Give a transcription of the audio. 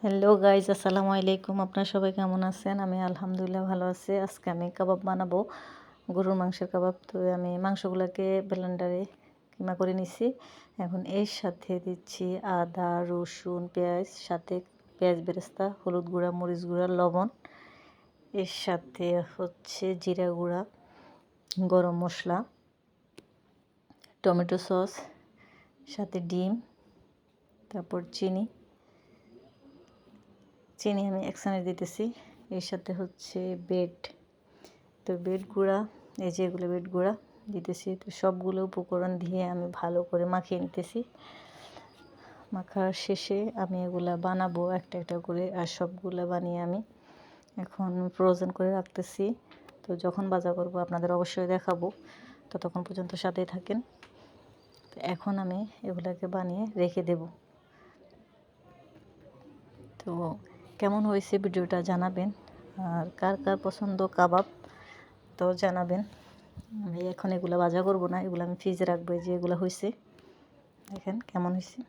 Hello guys, আসসালামু আলাইকুম। আপনারা সবাই কেমন আছেন? আমি আলহামদুলিল্লাহ ভালো আছি। আজকে আমি কাবাব বানাবো, গরুর মাংসের কাবাব। তো আমি মাংসগুলোকে ব্লেন্ডারে কিমা করে নিছি। এখন এর সাথে দিচ্ছি আদা, রসুন, পেঁয়াজ, সাথে পেঁয়াজ বেরেস্তা, হলুদ গুঁড়া, মরিচ গুঁড়া, লবণ। এর সাথে হচ্ছে জিরা গুঁড়া, গরম মশলা, টমেটো সস, সাথে ডিম, তারপর চিনি আমি একসাথে দিতেছি। এর সাথে হচ্ছে বেড, তো বেড গুঁড়া, এই যে এগুলো বেড গুঁড়া দিতেছি। তো সবগুলো উপকরণ দিয়ে আমি ভালো করে মাখিয়ে নিতেছি। মাখার শেষে আমি এগুলা বানাবো একটা একটা করে, আর সবগুলো বানিয়ে আমি এখন ফ্রোজেন করে রাখতেছি। তো যখন ভাজা করব আপনাদের অবশ্যই দেখাবো, ততক্ষণ পর্যন্ত সাথেই থাকেন। তো এখন আমি এগুলাকে বানিয়ে রেখে দেব। তো কেমন হয়েছে ভিডিওটা জানাবেন, আর কার কার পছন্দ কাবাব তো জানাবেন। আমি এখন এগুলো ভাজা করব না, এগুলো আমি ফ্রিজে রাখবো। যে এগুলো হয়েছে দেখেন কেমন হয়েছে।